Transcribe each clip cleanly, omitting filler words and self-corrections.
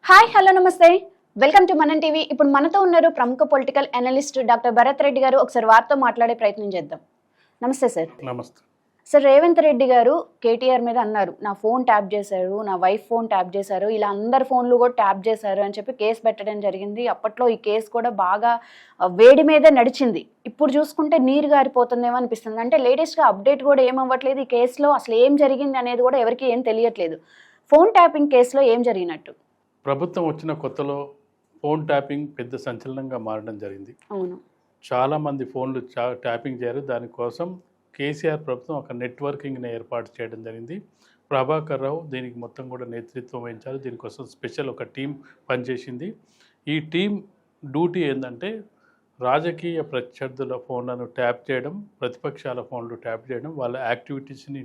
Hi hello నమస్తే welcome to మనం TV. ఇప్పుడు మనతో ఉన్నారు ప్రముఖ political analyst doctor Bharat Reddy గారు. ఒకసారి వారితో మాట్లాడే ప్రయత్నం చేద్దాం. నమస్తే సార్. నమస్తే సార్, రేవంత్ రెడ్డి గారు కేటీఆర్ మీద అన్నారు, నా ఫోన్ ట్యాప్ చేశారు, నా వైఫ్ ఫోన్ ట్యాప్ చేశారు, ఇలా అందరి ఫోన్లు కూడా ట్యాప్ చేశారు అని చెప్పి కేసు పెట్టడం జరిగింది. అప్పట్లో ఈ కేసు కూడా బాగా వేడి మీదే నడిచింది. ఇప్పుడు చూసుకుంటే నీరు గారిపోతుందేమో అనిపిస్తుంది. అంటే లేటెస్ట్గా అప్డేట్ కూడా ఏమవ్వట్లేదు. ఈ కేసులో అసలు ఏం జరిగింది అనేది కూడా ఎవరికి ఏం తెలియట్లేదు. ఫోన్ ట్యాపింగ్ కేసులో ఏం జరిగినట్టు? ప్రభుత్వం వచ్చిన కొత్తలో ఫోన్ ట్యాపింగ్ పెద్ద సంచలనంగా మారడం జరిగింది. అవును, చాలామంది ఫోన్లు ట్యాపింగ్ చేయరు. దానికోసం కేసీఆర్ ప్రభుత్వం ఒక నెట్వర్కింగ్ని ఏర్పాటు చేయడం జరిగింది. ప్రభాకర్ రావు దీనికి మొత్తం కూడా నేతృత్వం వహించారు. దీనికోసం స్పెషల్ ఒక టీం పనిచేసింది. ఈ టీం డ్యూటీ ఏంటంటే రాజకీయ ప్రత్యర్థుల ఫోన్లను ట్యాప్ చేయడం, ప్రతిపక్షాల ఫోన్లు ట్యాప్ చేయడం, వాళ్ళ యాక్టివిటీస్ని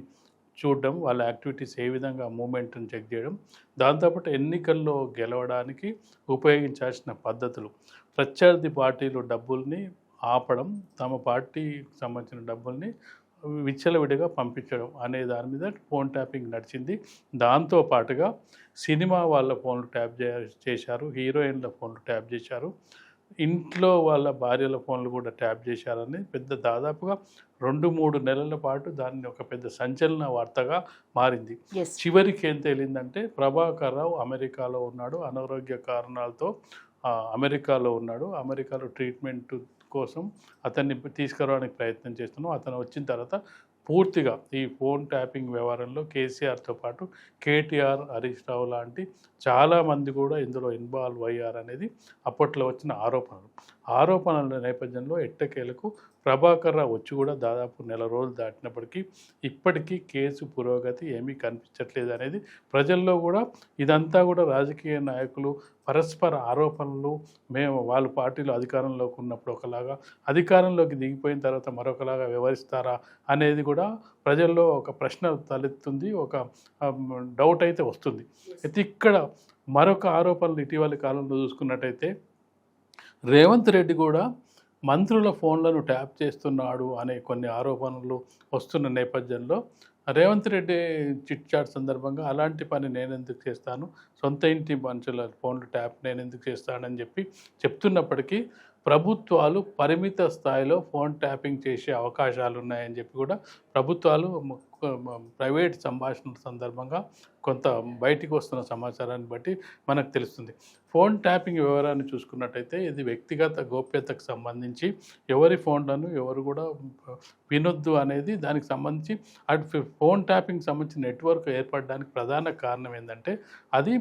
చూడడం, వాళ్ళ యాక్టివిటీస్ ఏ విధంగా మూమెంట్ని చెక్ చేయడం, దాంతోపాటు ఎన్నికల్లో గెలవడానికి ఉపయోగించాల్సిన పద్ధతులు, ప్రత్యర్థి పార్టీలు డబ్బుల్ని ఆపడం, తమ పార్టీకి సంబంధించిన డబ్బుల్ని విచ్చలవిడిగా పంపించడం అనే దాని మీద ఫోన్ ట్యాపింగ్ నడిచింది. దాంతోపాటుగా సినిమా వాళ్ళ ఫోన్లు ట్యాప్ చేశారు, హీరోయిన్ల ఫోన్లు ట్యాప్ చేశారు, ఇంట్లో వాళ్ళ భార్యల ఫోన్లు కూడా ట్యాప్ చేశారని దాదాపుగా 2-3 నెలల పాటు దాన్ని ఒక పెద్ద సంచలన వార్తగా మారింది. చివరికి ఏం తేలిందంటే ప్రభాకర్ రావు అమెరికాలో ఉన్నాడు, అనారోగ్య కారణాలతో అమెరికాలో ఉన్నాడు. అమెరికాలో ట్రీట్మెంట్ కోసం అతన్ని తీసుకురావడానికి ప్రయత్నం చేస్తున్నాం. అతను వచ్చిన తర్వాత పూర్తిగా ఈ ఫోన్ ట్యాపింగ్ వ్యవహారంలో కేసీఆర్తో పాటు కేటీఆర్, హరీష్ రావు లాంటి చాలామంది కూడా ఇందులో ఇన్వాల్వ్ అయ్యారనేది అప్పట్లో వచ్చిన ఆరోపణల నేపథ్యంలో ఎట్టకేలకు ప్రభాకర్ రావు వచ్చి కూడా దాదాపు నెల రోజులు దాటినప్పటికీ ఇప్పటికీ కేసు పురోగతి ఏమీ కనిపించట్లేదు అనేది ప్రజల్లో కూడా, ఇదంతా కూడా రాజకీయ నాయకులు పరస్పర ఆరోపణలు, మేము వాళ్ళ పార్టీలో అధికారంలోకి ఉన్నప్పుడు ఒకలాగా, అధికారంలోకి దిగిపోయిన తర్వాత మరొకలాగా వ్యవహరిస్తారా అనేది కూడా ప్రజల్లో ఒక ప్రశ్న తలెత్తుంది, ఒక డౌట్ అయితే వస్తుంది. అయితే ఇక్కడ మరొక ఆరోపణలు ఇటీవలి కాలంలో చూసుకున్నట్టయితే రేవంత్ రెడ్డి కూడా మంత్రుల ఫోన్లను ట్యాప్ చేస్తున్నాడు అనే కొన్ని ఆరోపణలు వస్తున్న నేపథ్యంలో రేవంత్ రెడ్డి చిట్ చాట్ సందర్భంగా అలాంటి పని నేను ఎందుకు చేస్తాను, సొంత ఇంటి మనుషుల ఫోన్లు ట్యాప్ నేను ఎందుకు చేస్తానని చెప్తున్నప్పటికీ ప్రభుత్వాలు పరిమిత స్థాయిలో ఫోన్ ట్యాపింగ్ చేసే అవకాశాలు ఉన్నాయని చెప్పి కూడా ప్రభుత్వాలు ప్రైవేట్ సంభాషణల సందర్భంగా కొంత బయటికి వస్తున్న సమాచారాన్ని బట్టి మనకు తెలుస్తుంది. ఫోన్ ట్యాపింగ్ వివరాన్ని చూసుకున్నట్టయితే ఇది వ్యక్తిగత గోప్యతకు సంబంధించి ఎవరి ఫోన్లను ఎవరు కూడా వినొద్దు అనేది దానికి సంబంధించి అటు ఫోన్ ట్యాపింగ్ సంబంధించి నెట్వర్క్ ఏర్పడడానికి ప్రధాన కారణం ఏంటంటే అది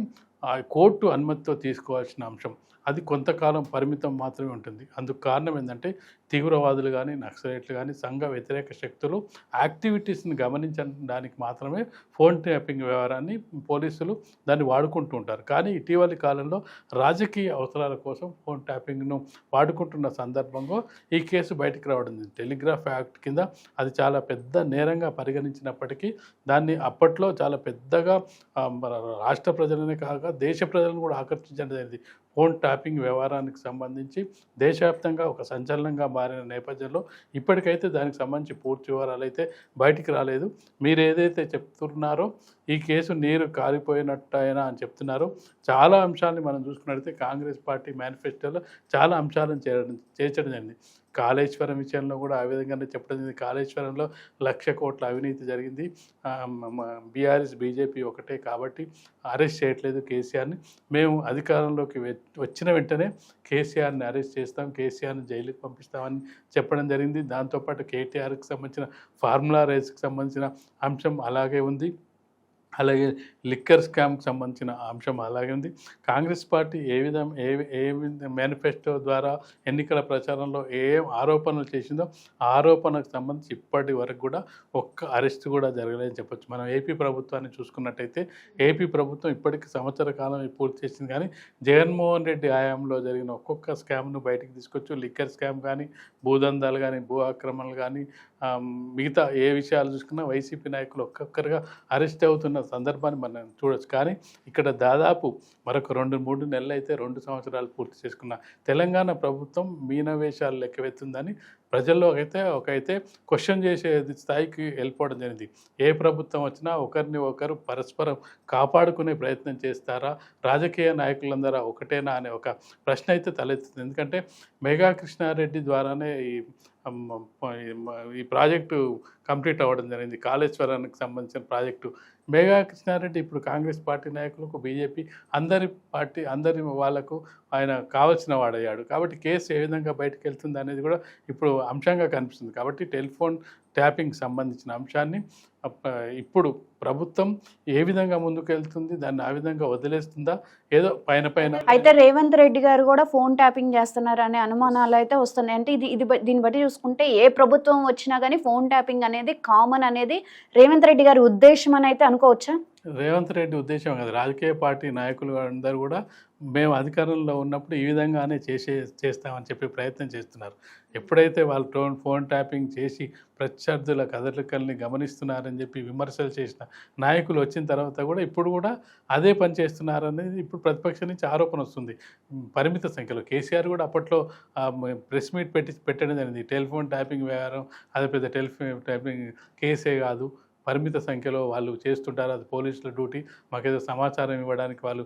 కోర్టు అనుమతితో తీసుకోవాల్సిన అంశం. అది కొంతకాలం పరిమితం మాత్రమే ఉంటుంది. అందుకు కారణం ఏంటంటే తీవ్రవాదులు కానీ, నక్సలైట్లు కానీ, సంఘ వ్యతిరేక శక్తులు యాక్టివిటీస్ని గమనించడానికి మాత్రమే ఫోన్ ట్యాపింగ్ వ్యవహారాన్ని పోలీసులు దాన్ని వాడుకుంటూ ఉంటారు. కానీ ఇటీవలి కాలంలో రాజకీయ అవసరాల కోసం ఫోన్ ట్యాపింగ్ను వాడుకుంటున్న సందర్భంలో ఈ కేసు బయటకు రావడం. టెలిగ్రాఫ్ యాక్ట్ కింద అది చాలా పెద్ద నేరంగా పరిగణించినప్పటికీ దాన్ని అప్పట్లో చాలా పెద్దగా రాష్ట్ర ప్రజలనే కాక దేశ ప్రజలను కూడా ఆకర్షించడం జరిగింది. ఫోన్ ట్యాపింగ్ వ్యవహారానికి సంబంధించి దేశవ్యాప్తంగా ఒక సంచలనంగా మారిన నేపథ్యంలో ఇప్పటికైతే దానికి సంబంధించి పూర్తి వివరాలు అయితే బయటికి రాలేదు. మీరు ఏదైతే చెప్తున్నారో ఈ కేసు నీరు కారిపోయినట్టయినా అని చెప్తున్నారు. చాలా అంశాలని మనం చూసుకున్నట్లయితే కాంగ్రెస్ పార్టీ మేనిఫెస్టోలో చాలా అంశాలను చేర్చడం జరిగింది. కాళేశ్వరం విషయంలో కూడా ఆ విధంగానే చెప్పడం జరిగింది. కాళేశ్వరంలో 1,00,000 కోట్ల అవినీతి జరిగింది, బీఆర్ఎస్ బీజేపీ ఒకటే కాబట్టి అరెస్ట్ చేయట్లేదు కేసీఆర్ని, మేము అధికారంలోకి వచ్చిన వెంటనే కేసీఆర్ని అరెస్ట్ చేస్తాం, కేసీఆర్ని జైలుకి పంపిస్తామని చెప్పడం జరిగింది. దాంతోపాటు కేటీఆర్కి సంబంధించిన ఫార్ములా రైస్కి సంబంధించిన అంశం అలాగే ఉంది, అలాగే లిక్కర్ స్కామ్కి సంబంధించిన అంశం అలాగే ఉంది. కాంగ్రెస్ పార్టీ ఏ మేనిఫెస్టో ద్వారా ఎన్నికల ప్రచారంలో ఆరోపణలు చేసిందో ఆ ఆరోపణకు సంబంధించి ఇప్పటి వరకు కూడా ఒక్క అరెస్ట్ కూడా జరగలేదని చెప్పొచ్చు. మనం ఏపీ ప్రభుత్వాన్ని చూసుకున్నట్టయితే ఏపీ ప్రభుత్వం ఇప్పటికి సంవత్సర కాలం పూర్తి చేసింది, కానీ జగన్మోహన్ రెడ్డి హయాంలో జరిగిన ఒక్కొక్క స్కామ్ను బయటికి తీసుకొచ్చు. లిక్కర్ స్కామ్ కానీ, భూదందాలు కానీ, భూ ఆక్రమణలు కానీ, మిగతా ఏ విషయాలు చూసుకున్నా వైసీపీ నాయకులు ఒక్కొక్కరుగా అరెస్ట్ అవుతున్న సందర్భాన్ని మనం చూడొచ్చు. కానీ ఇక్కడ దాదాపు మరొక 2-3 నెలలు అయితే 2 సంవత్సరాలు పూర్తి చేసుకున్న తెలంగాణ ప్రభుత్వం మీనవేషాలు లెక్కవెత్తుందని ప్రజల్లో అయితే క్వశ్చన్ చేసే స్థాయికి వెళ్ళిపోవడం జరిగింది. ఏ ప్రభుత్వం వచ్చినా ఒకరిని ఒకరు పరస్పరం కాపాడుకునే ప్రయత్నం చేస్తారా, రాజకీయ నాయకులందరూ ఒకటేనా అనే ఒక ప్రశ్న అయితే తలెత్తుతుంది. ఎందుకంటే మేఘా కృష్ణారెడ్డి ద్వారానే ఈ ప్రాజెక్టు కంప్లీట్ అవ్వడం జరిగింది. కాళేశ్వరానికి సంబంధించిన ప్రాజెక్టు. మేఘా కృష్ణారెడ్డి ఇప్పుడు కాంగ్రెస్ పార్టీ నాయకులకు, బీజేపీ అందరి వాళ్ళకు ఆయన కావాల్సిన వాడయ్యాడు. కాబట్టి కేసు ఏ విధంగా బయటకు వెళ్తుంది అనేది కూడా ఇప్పుడు అంశంగా కనిపిస్తుంది. కాబట్టి టెలిఫోన్ ట్యాపింగ్ సంబంధించిన అంశాన్ని ఇప్పుడు ప్రభుత్వం ఏ విధంగా ముందుకు వెళ్తుంది, దాన్ని ఆ విధంగా వదిలేస్తుందా, ఏదో పైన అయితే రేవంత్ రెడ్డి గారు కూడా ఫోన్ ట్యాపింగ్ చేస్తున్నారు అనే అనుమానాలు అయితే వస్తున్నాయి. అంటే దీన్ని బట్టి చూసుకుంటే ఏ ప్రభుత్వం వచ్చినా కానీ ఫోన్ ట్యాపింగ్ అనేది కామన్ అనేది రేవంత్ రెడ్డి గారి ఉద్దేశం అని అయితే అనుకోవచ్చా? రేవంత్ రెడ్డి ఉద్దేశం కాదు, రాజకీయ పార్టీ నాయకులు అందరూ కూడా మేము అధికారంలో ఉన్నప్పుడు ఈ విధంగానే చేస్తామని చెప్పి ప్రయత్నం చేస్తున్నారు. ఎప్పుడైతే వాళ్ళు ఫోన్ ట్యాపింగ్ చేసి ప్రత్యర్థుల కదలికల్ని గమనిస్తున్నారని చెప్పి విమర్శలు చేసిన నాయకులు వచ్చిన తర్వాత కూడా ఇప్పుడు కూడా అదే పని చేస్తున్నారనేది ఇప్పుడు ప్రతిపక్షం నుంచి ఆరోపణ వస్తుంది. పరిమిత సంఖ్యలో కేసీఆర్ కూడా అప్పట్లో ప్రెస్ మీట్ పెట్టడం జరిగింది. టెలిఫోన్ ట్యాపింగ్ వ్యవహారం అది పెద్ద టెలిఫోన్ ట్యాపింగ్ కేసే కాదు, పరిమిత సంఖ్యలో వాళ్ళు చేస్తుంటారు, అది పోలీసుల డ్యూటీ, మాకేదో సమాచారం ఇవ్వడానికి వాళ్ళు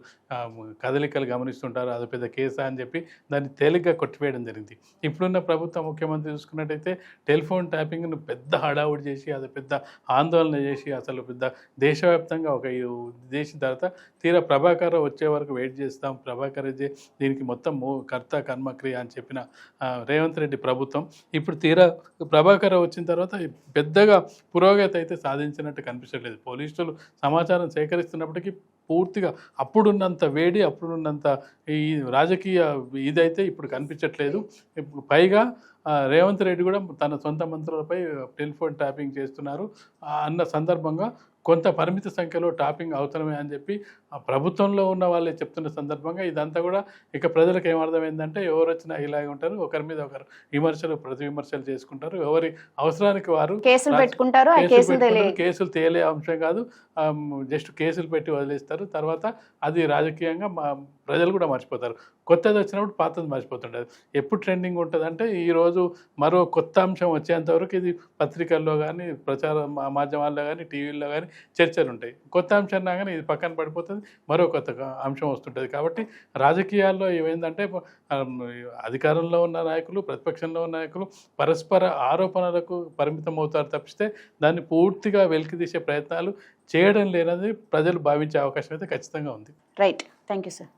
కదలికలు గమనిస్తుంటారు, అది పెద్ద కేసా అని చెప్పి దాన్ని తేలిగ్గా కొట్టివేయడం జరిగింది. ఇప్పుడున్న ప్రభుత్వ ముఖ్యమంత్రి చూసుకున్నట్టయితే టెలిఫోన్ ట్యాపింగ్ను పెద్ద హడావుడి చేసి, అది పెద్ద ఆందోళన చేసి, అసలు పెద్ద దేశవ్యాప్తంగా ఒక చేసిన తర్వాత తీరా ప్రభాకర్ వచ్చే వరకు వెయిట్ చేస్తాం, ప్రభాకర్ దీనికి మొత్తం కర్త కర్మక్రియ అని చెప్పిన రేవంత్ రెడ్డి ప్రభుత్వం ఇప్పుడు తీరా ప్రభాకర్ వచ్చిన తర్వాత పెద్దగా పురోగతి అయితే సాధించినట్టు కనిపించట్లేదు. పోలీసులు సమాచారం సేకరిస్తున్నప్పటికీ పూర్తిగా అప్పుడున్నంత వేడి, అప్పుడున్నంత ఈ రాజకీయ ఇదైతే ఇప్పుడు కనిపించట్లేదు. ఇప్పుడు పైగా రేవంత్ రెడ్డి కూడా తన సొంత మంత్రులపై టెలిఫోన్ ట్యాపింగ్ చేస్తున్నారు అన్న సందర్భంగా కొంత పరిమిత సంఖ్యలో ట్యాపింగ్ అవసరమే అని చెప్పి ప్రభుత్వంలో ఉన్న వాళ్ళే చెప్తున్న సందర్భంగా ఇదంతా కూడా ఇక ప్రజలకు ఏమర్థమైందంటే ఎవరు వచ్చినా ఇలాగే ఉంటారు, ఒకరి మీద ఒకరు ప్రతి విమర్శలు చేసుకుంటారు, ఎవరి అవసరానికి వారు కేసులు పెట్టుకుంటారు. కేసులు తేలే అంశం కాదు, జస్ట్ కేసులు పెట్టి వదిలేస్తారు. తర్వాత అది రాజకీయంగా ప్రజలు కూడా మర్చిపోతారు. కొత్తది వచ్చినప్పుడు పాతది మర్చిపోతుంటుంది. ఎప్పుడు ట్రెండింగ్ ఉంటుంది అంటే ఈరోజు మరో కొత్త అంశం వచ్చేంతవరకు ఇది పత్రికల్లో కానీ, ప్రచార మాధ్యమాల్లో కానీ, టీవీల్లో కానీ చర్చలు ఉంటాయి. కొత్త అంశం రాగానే ఇది పక్కన పడిపోతుంది, మరో కొత్త అంశం వస్తుంటుంది. కాబట్టి రాజకీయాల్లో ఏమైందంటే అధికారంలో ఉన్న నాయకులు, ప్రతిపక్షంలో ఉన్న నాయకులు పరస్పర ఆరోపణలకు పరిమితం అవుతారు తప్పిస్తే దాన్ని పూర్తిగా వెలికితీసే ప్రయత్నాలు చేయడం లేనది ప్రజలు భావించే అవకాశం అయితే ఖచ్చితంగా ఉంది. Right, thank you sir.